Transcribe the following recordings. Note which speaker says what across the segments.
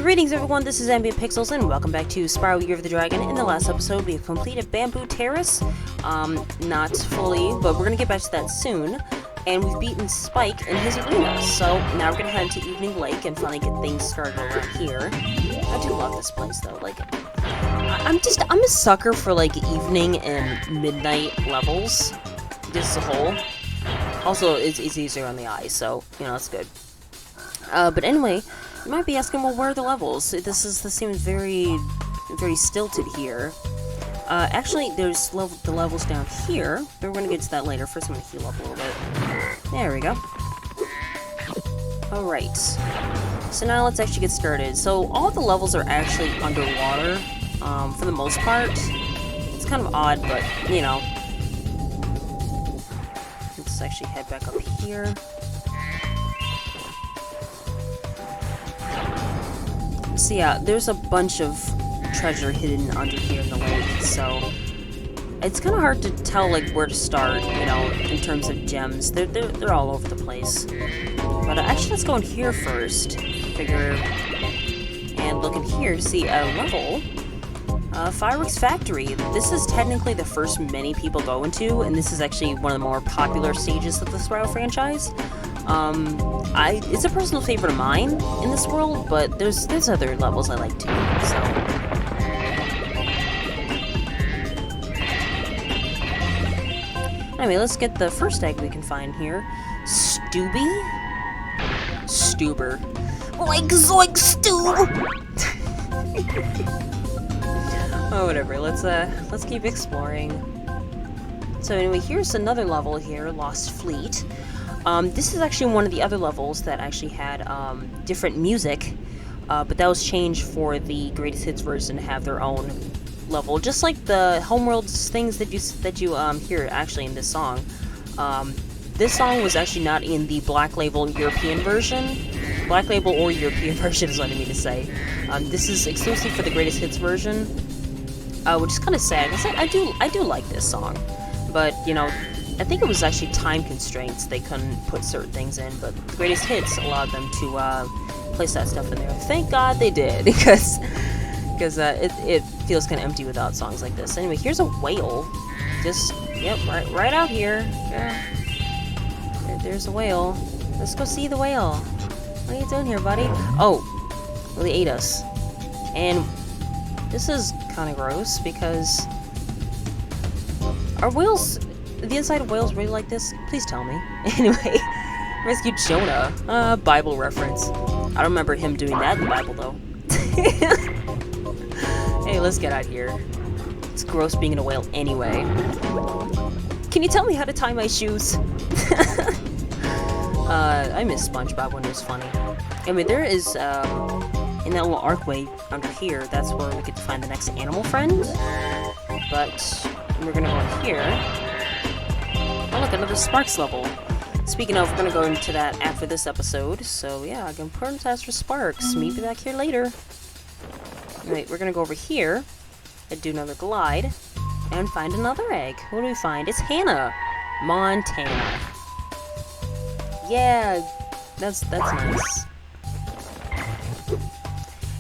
Speaker 1: Greetings everyone, this is Ambient Pixels and welcome back to Spyro Year of the Dragon. In the last episode we have completed Bamboo Terrace. Not fully, but we're gonna get back to that soon. And we've beaten Spike in his arena, so now we're gonna head into Evening Lake and finally get things started around here. I do love this place though, like, I'm a sucker for like evening and midnight levels, just as a whole. Also, it's easier on the eye, so, you know, that's good. But anyway, you might be asking, well, where are the levels? This seems very stilted here. Actually, there's the levels down here, but we're gonna get to that later. First, I'm gonna heal up a little bit. There we go. Alright. So now let's actually get started. So, all the levels are actually underwater, for the most part. It's kind of odd, but, you know. Let's actually head back up here. So yeah, there's a bunch of treasure hidden under here in the lake, so it's kind of hard to tell like where to start, you know, in terms of gems. They're all over the place. But actually, let's go in here first. Figure and look in here to see a level. Fireworks Factory. This is technically the first many people go into, and this is actually one of the more popular stages of the Spyro franchise. It's a personal favorite of mine in this world, but there's other levels I like too, so. Anyway, let's get the first egg we can find here. Stuber. Like Stoob! Oh, whatever, let's keep exploring. So anyway, here's another level here, Lost Fleet. This is actually one of the other levels that actually had different music, but that was changed for the Greatest Hits version to have their own level, just like the Homeworld's things that you hear actually in this song. This song was actually not in the Black Label European version. Black Label or European version is what I mean to say. This is exclusive for the Greatest Hits version, which is kind of sad. I do like this song, but you know. I think it was actually time constraints. They couldn't put certain things in, but the Greatest Hits allowed them to place that stuff in there. Thank God they did, because it feels kind of empty without songs like this. Anyway, here's a whale. Just, yep, right out here. Yeah. There's a whale. Let's go see the whale. What are you doing here, buddy? Oh, well, they ate us. And this is kind of gross, because are whales... the inside of whales really like this? Please tell me. Anyway, rescued Jonah. Bible reference. I don't remember him doing that in the Bible, though. Hey, let's get out of here. It's gross being in a whale anyway. Can you tell me how to tie my shoes? I miss SpongeBob when it was funny. I mean, there is, in that little archway under here, that's where we get to find the next animal friend. But we're gonna go in here. Oh look, another Sparks level. Speaking of, we're gonna go into that after this episode, so yeah, I can prioritize for Sparks. Meet me back here later. Wait, we're gonna go over here and do another glide and find another egg. What do we find? It's Hannah, Montana. Yeah, that's nice.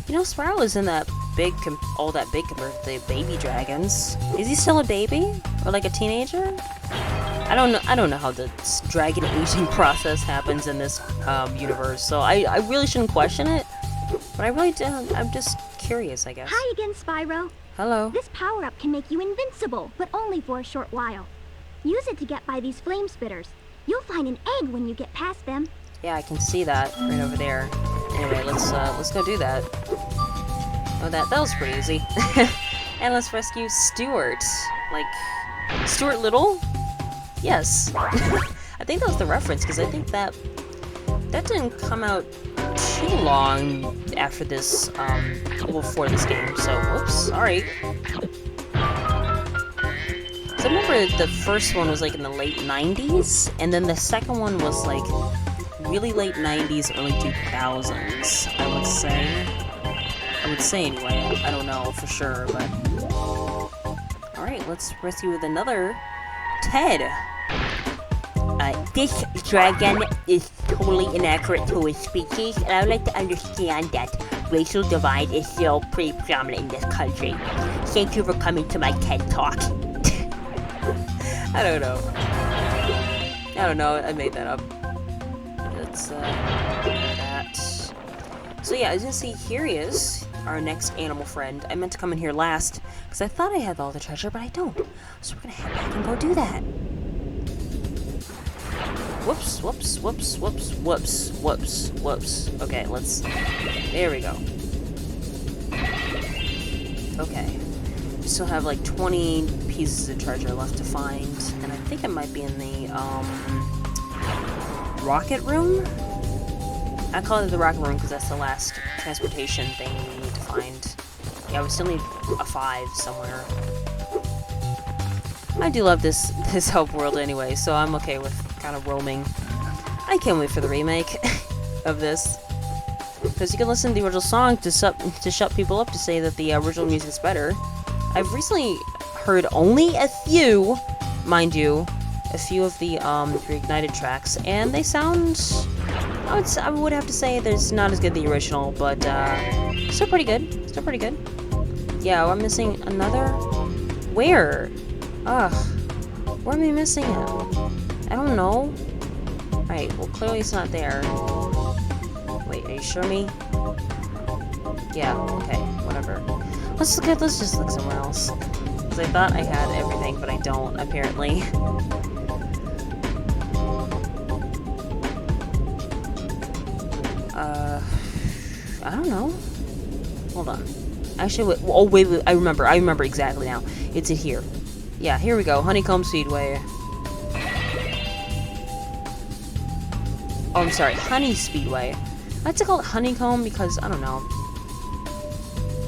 Speaker 1: You know, Spyro is in that big, compared to the baby dragons. Is he still a baby or like a teenager? I don't know how the dragon aging process happens in this universe, so I really shouldn't question it, but I really do. I'm just curious, I guess.
Speaker 2: Hi again, Spyro.
Speaker 1: Hello.
Speaker 2: This power-up can make you invincible, but only for a short while. Use it to get by these flame spitters. You'll find an egg when you get past them.
Speaker 1: Yeah, I can see that right over there. Anyway, let's go do that. Oh, that was pretty easy. And let's rescue Stuart. Like, Stuart Little? Yes. I think that was the reference, because I think that didn't come out too long after this, before this game, so, whoops, sorry. So I remember the first one was like in the late 90s, and then the second one was like really late 90s, early 2000s, I would say. I would say anyway, I don't know for sure, but... Alright, let's rescue with another Ted.
Speaker 3: This dragon is totally inaccurate to his species, and I would like to understand that racial divide is still pretty prominent in this country. Thank you for coming to my TED Talk.
Speaker 1: I don't know. I made that up. Let's that. So yeah, as you can see, here he is, our next animal friend. I meant to come in here last because I thought I had all the treasure, but I don't. So we're gonna head back and go do that. Whoops, whoops, whoops, whoops, whoops, whoops, whoops. Okay, let's... There we go. Okay. We still have like 20 pieces of treasure left to find, and I think it might be in the, rocket room? I call it the rocket room because that's the last transportation thing we need to find. Yeah, we still need a 5 somewhere. I do love this help world anyway, so I'm okay with kind of roaming. I can't wait for the remake of this, because you can listen to the original song to shut people up to say that the original music's better. I've recently heard only a few, mind you, a few of the reignited tracks, and they sound, I would have to say there's not as good as the original, but still pretty good. Still pretty good. Yeah, I'm missing another. Where? Ugh. Where am I missing it? I don't know. Alright, well clearly it's not there. Wait, are you sure me? Yeah, okay, whatever. Let's just look somewhere else. Because I thought I had everything, but I don't, apparently. I don't know. Hold on. Actually, wait, oh wait, I remember exactly now. It's in here. Yeah, here we go. Honeycomb Speedway. Oh, I'm sorry. Honey Speedway. I like to call it Honeycomb because, I don't know.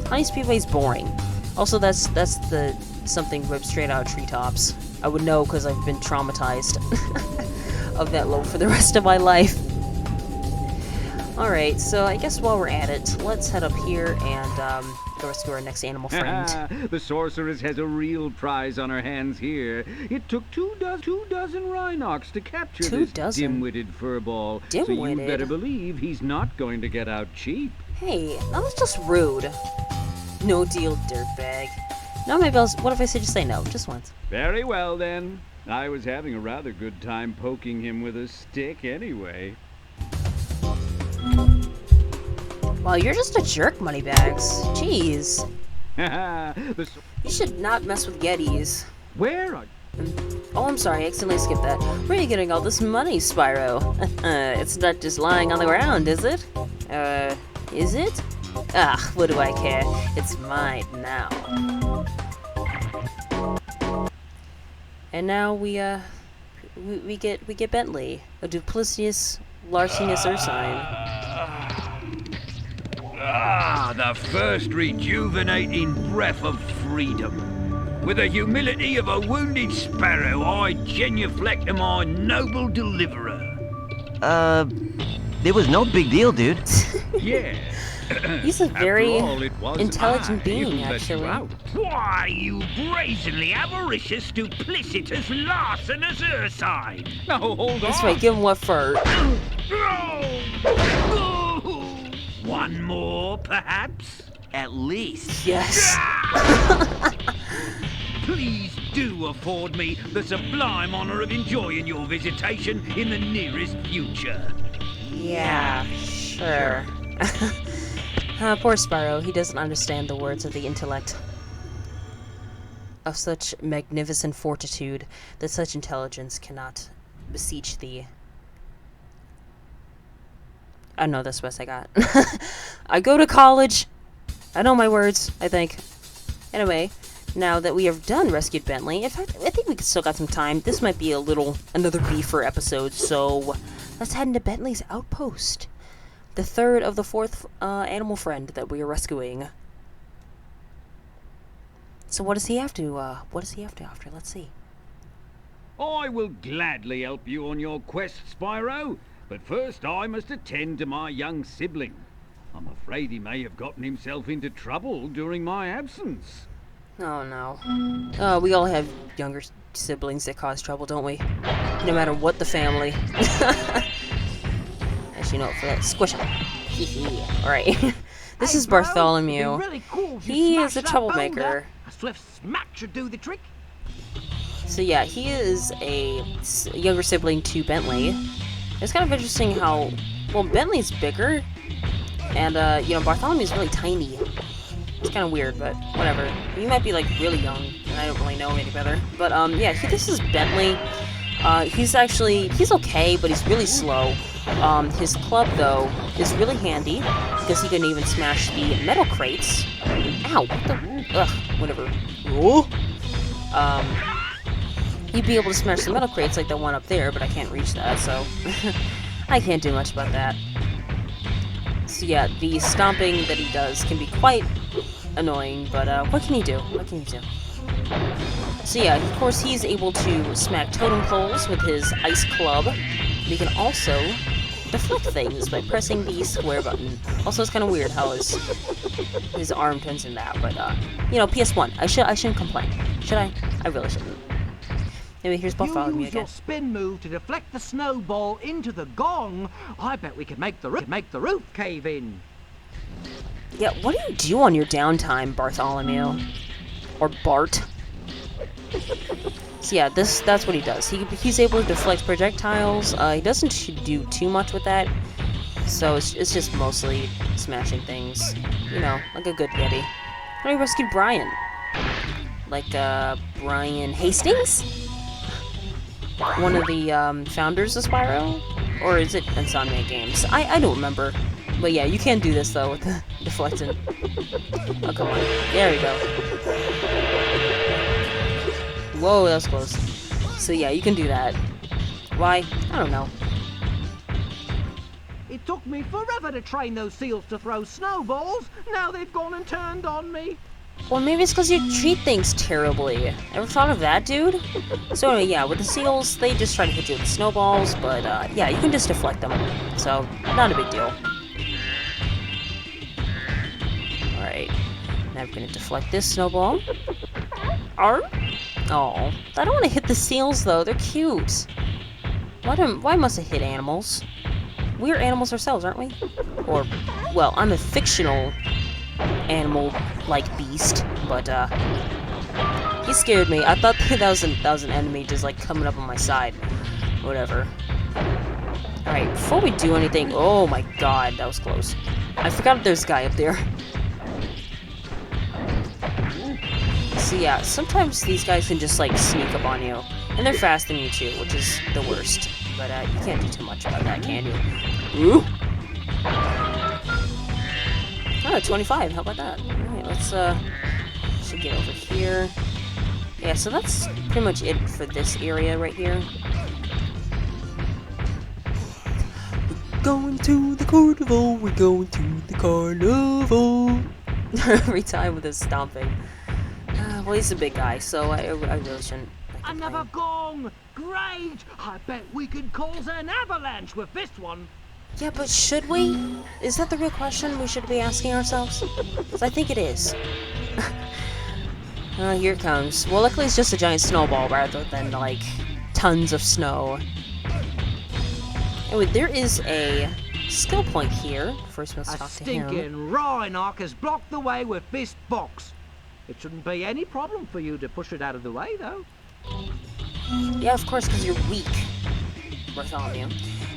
Speaker 1: Honey Speedway is boring. Also, that's the something ripped straight out of treetops. I would know because I've been traumatized of that low for the rest of my life. Alright, so I guess while we're at it, let's head up here and go rescue our next animal friend.
Speaker 4: The sorceress has a real prize on her hands here. It took two dozen Rhinox to capture this dim-witted furball. So you better believe he's not going to get out cheap.
Speaker 1: Hey, that was just rude. No deal, dirtbag. No, maybe what if I just say no, just once?
Speaker 4: Very well, then. I was having a rather good time poking him with a stick anyway.
Speaker 1: Well, you're just a jerk, Moneybags. Jeez. You should not mess with Yetis.
Speaker 4: Where are
Speaker 1: Oh, I'm sorry, I accidentally skipped that. Where are you getting all this money, Spyro? It's not just lying on the ground, is it? Is it? Ah, what do I care? It's mine now. And now we get Bentley, a duplicitous, larcenous ursine.
Speaker 5: Ah, the first rejuvenating breath of freedom. With the humility of a wounded sparrow, I genuflect to my noble deliverer.
Speaker 6: There was no big deal, dude.
Speaker 5: Yeah.
Speaker 1: He's a very
Speaker 4: all,
Speaker 1: intelligent being, actually.
Speaker 5: Why, you brazenly avaricious, duplicitous, larcenous ursine!
Speaker 4: No, hold on.
Speaker 1: That's right, give him what for.
Speaker 5: One more, perhaps?
Speaker 6: At least.
Speaker 1: Yes.
Speaker 5: Please do afford me the sublime honor of enjoying your visitation in the nearest future.
Speaker 1: Yeah, sure. Poor Spyro, he doesn't understand the words of the intellect. Of such magnificent fortitude, that such intelligence cannot beseech thee. I know that's the best I got. I go to college. I know my words, I think. Anyway, now that we have done rescued Bentley, in fact, I think we still got some time. This might be another beefer episode, so let's head into Bentley's outpost. The third of the fourth animal friend that we are rescuing. So what does he have to after? Let's see.
Speaker 4: I will gladly help you on your quest, Spyro. But first I must attend to my young sibling. I'm afraid he may have gotten himself into trouble during my absence.
Speaker 1: Oh no. We all have younger siblings that cause trouble, don't we? No matter what the family. Actually, no, for that, squish him. Alright. This is Bartholomew.
Speaker 7: Really cool
Speaker 1: he is a troublemaker.
Speaker 7: A swift smack should do the trick.
Speaker 1: So yeah, he is a younger sibling to Bentley. It's kind of interesting how, well, Bentley's bigger, and you know, Bartholomew's really tiny. It's kind of weird, but whatever. He might be like really young, and I don't really know any better. But yeah, this is Bentley. He's okay, but he's really slow. His club, though, is really handy, because he can even smash the metal crates. Ow, what the? Ugh, whatever. Ooh. He'd be able to smash the metal crates like the one up there, but I can't reach that, so I can't do much about that. So yeah, the stomping that he does can be quite annoying, but what can he do? What can he do? So yeah, of course, he's able to smack totem poles with his ice club. He can also deflect things by pressing the square button. Also, it's kind of weird how his arm turns into that, but you know, PS1. I shouldn't complain, should I? I really shouldn't. Anyway, here's Bartholomew again.
Speaker 7: Your spin move to deflect the snowball into the gong. I bet we could make the roof cave in.
Speaker 1: Yeah, what do you do on your downtime, Bartholomew? Or Bart? So yeah, that's what he does. He's able to deflect projectiles. He doesn't do too much with that, so it's just mostly smashing things. You know, like a good Yeti. How do you rescue Brian? Like Brian Hastings? One of the founders of Spyro? Or is it Insomniac Games? I don't remember. But yeah, you can do this though with the deflecting. Oh, come on. There we go. Whoa, that was close. So yeah, you can do that. Why? I don't know.
Speaker 7: It took me forever to train those seals to throw snowballs. Now they've gone and turned on me.
Speaker 1: Well, maybe it's because you treat things terribly. Ever thought of that, dude? So anyway, yeah, with the seals, they just try to hit you with snowballs, but yeah, you can just deflect them. So, not a big deal. Alright, now we're gonna deflect this snowball. Arr! Oh, I don't want to hit the seals, though. They're cute. Why must I hit animals? We're animals ourselves, aren't we? Or, well, I'm a fictional animal-like beast, but he scared me. I thought that was an enemy just like coming up on my side. Whatever. Alright, before we do anything, oh my god, that was close. I forgot there's a guy up there. So yeah, sometimes these guys can just like sneak up on you, and they're faster than you too, which is the worst. But you can't do too much about that, can you? Ooh. Oh, 25, how about that? Alright, let's, should get over here. Yeah, so that's pretty much it for this area right here. We're going to the carnival, we're going to the carnival. Every time with his stomping. Well, he's a big guy, so I really shouldn't.
Speaker 7: Another gong! Great! I bet we could cause an avalanche with this one.
Speaker 1: Yeah, but should we? Is that the real question we should be asking ourselves? Because I think it is. Here it comes. Well, luckily it's just a giant snowball rather than, like, tons of snow. Anyway, there is a skill point here. First, let's talk to him.
Speaker 7: A stinking Rhinoc has blocked the way with this box. It shouldn't be any problem for you to push it out of the way, though.
Speaker 1: Yeah, of course, because you're weak, Bartholomew.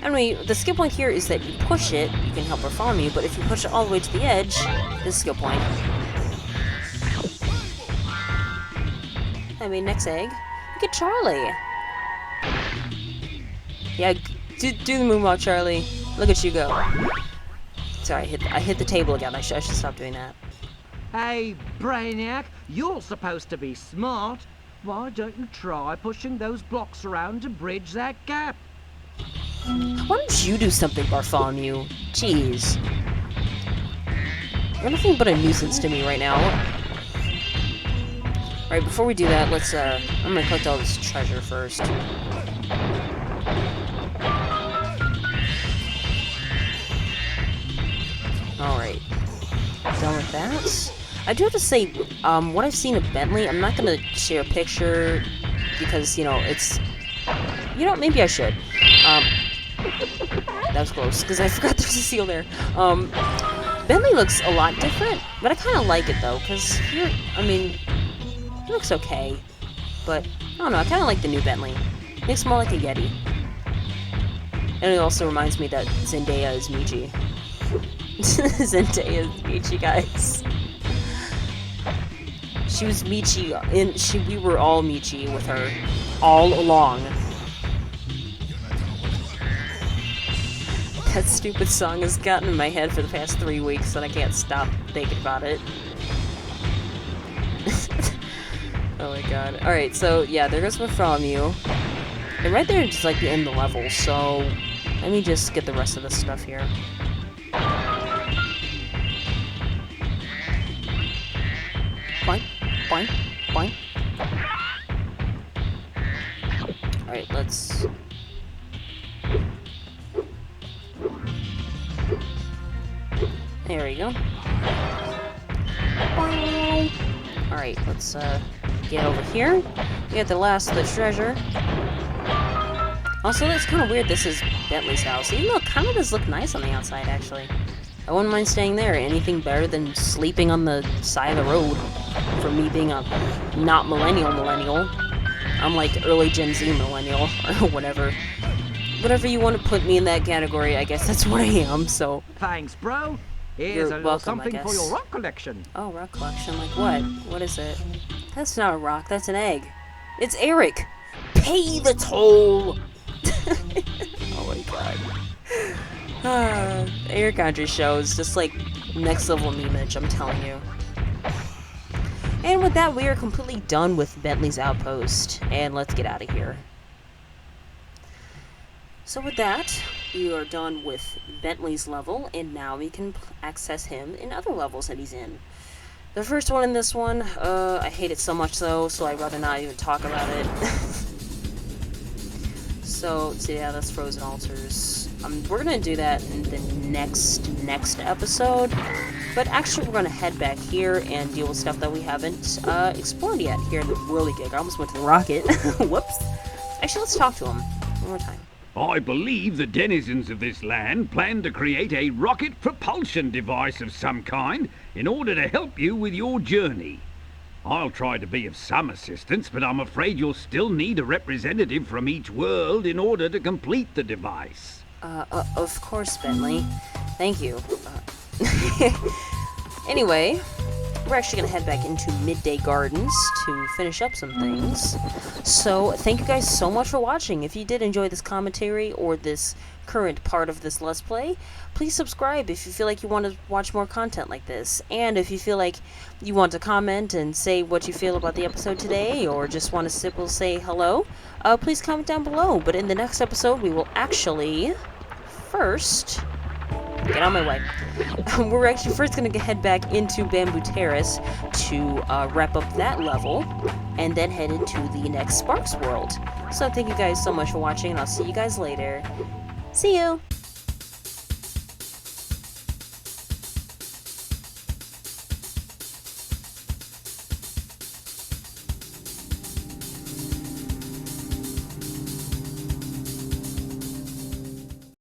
Speaker 1: Anyway, the skill point here is that you push it, you can help Bartholomew, but if you push it all the way to the edge, this skill point. I mean, next egg. Look at Charlie. Yeah, do the moonwalk, Charlie. Look at you go. Sorry, I hit the table again. I should stop doing that.
Speaker 7: Hey, Brainiac, you're supposed to be smart. Why don't you try pushing those blocks around to bridge that gap?
Speaker 1: Why don't you do something, Bartholomew? Jeez. You're nothing but a nuisance to me right now. Alright, before we do that, let's, I'm gonna collect all this treasure first. Alright. Done with that. I do have to say, what I've seen of Bentley, I'm not gonna share a picture because, you know, it's... You know, maybe I should. That was close, because I forgot there's a seal there. Bentley looks a lot different, but I kind of like it, though, because here, I mean, it looks okay. But, I don't know, I kind of like the new Bentley. It looks more like a Yeti. And it also reminds me that Zendaya is Michi. Zendaya is Michi, guys. She was Michi, and we were all Michi with her, all along. That stupid song has gotten in my head for the past 3 weeks, and I can't stop thinking about it. Oh my god. Alright, so, yeah, there goes Bartholomew. And right there is, like, the end of the level, so... Let me just get the rest of this stuff here. Boing, boing, boing. Alright, let's... There we go. Alright, let's get over here. We got the last of the treasure. Also, it's kind of weird this is Bentley's house, even though it kind of does look nice on the outside, actually. I wouldn't mind staying there. Anything better than sleeping on the side of the road. For me being a not millennial. I'm like early Gen Z millennial, or whatever. Whatever you want to put me in that category, I guess that's what I am, so...
Speaker 7: Thanks, bro. Here's a little something for your rock collection.
Speaker 1: Oh, rock collection? Like what? What is it? That's not a rock, that's an egg. It's Eric! Pay the toll! Oh my god. Eric Andre show is just like next level memeage, I'm telling you. And with that, we are completely done with Bentley's outpost, and let's get out of here. So with that, we are done with Bentley's level, and now we can access him in other levels that he's in. The first one in this one, I hate it so much though, so I'd rather not even talk about it. So yeah, that's Frozen Altars. We're gonna do that in the next episode, but actually we're gonna head back here and deal with stuff that we haven't explored yet here in the Whirligig. I almost went to the rocket. Whoops. Actually, let's talk to him one more time.
Speaker 5: I believe the denizens of this land plan to create a rocket propulsion device of some kind in order to help you with your journey. I'll try to be of some assistance, but I'm afraid you'll still need a representative from each world in order to complete the device.
Speaker 1: Of course, Bentley. Thank you. Anyway, we're actually gonna head back into Midday Gardens to finish up some things. So, thank you guys so much for watching. If you did enjoy this commentary or this current part of this Let's Play, please subscribe if you feel like you want to watch more content like this. And if you feel like you want to comment and say what you feel about the episode today, or just want to simply say hello, please comment down below. But in the next episode, we will actually first... Get out of my way. We're actually first going to head back into Bamboo Terrace to wrap up that level, and then head into the next Sparks world. So thank you guys so much for watching, and I'll see you guys later. See you!